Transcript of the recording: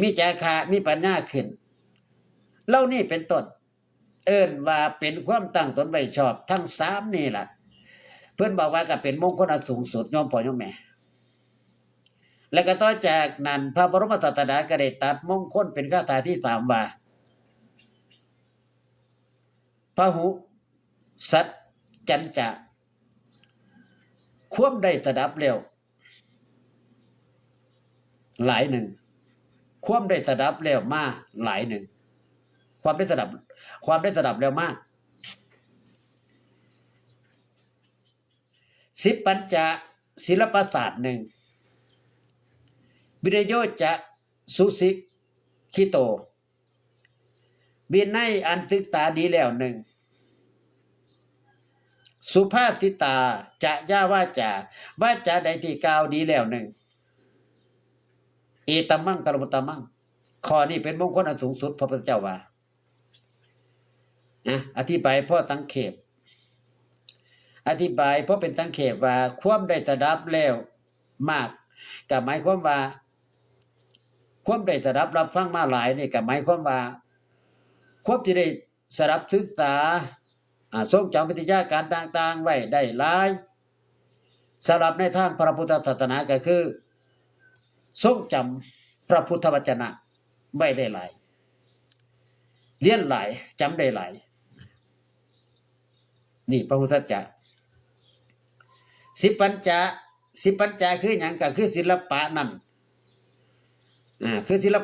มีจาคะมีปัญญาขึ้นเล่านี่เป็นต้นเอิ้นว่าเป็นความตั้งตนไว้ชอบทั้งสามนี่ล่ะเพิ่นบอกว่าก็เป็นมงคลอันสูงสุดโยมพ่อโยมแม่แล้วก็ต่อจากนั้นพระบรมศาสดาก็ได้ตัดมงคลเป็นคาถาที่สามว่าพหุสัจจัญจะความได้สดับแล้วหลายหนึ่งความได้สดับแล้วมาหลายหนึ่งความได้สดับแล้วมากสิบปัญจศิลปศาสตร์หนึ่งวิริโยจะสุสิกขิโตวินัยอันศึกษาดีแล้วหนึ่งสุภาษิตาจะย่าวาจาใดที่กล่าวดีแล้วหนึ่งเอตัมมังกลมุตตมังข้อนี้เป็นมงคลอันสูงสุดพระพุทธเจ้าว่าอธิบายพ่อตั้งเขตอธิบายเพราะเป็นตั้งเขตว่าความได้สดับแล้วมากก็หมายความว่าความได้สดับรับฟังมาหลายนี่ก็หมายความว่าความที่ได้สดับศึกษาทรงจำวิทยาการต่างๆไว้ได้หลายสำหรับในทางพระพุทธศาสนาก็คือทรงจำพระพุทธวจนะไว้ได้หลายเรียนหลายจำได้หลายนี่พระพุทธเจ้าสิบปัญจคือหยังก็คือศิลปะนั่นคือศิลปะ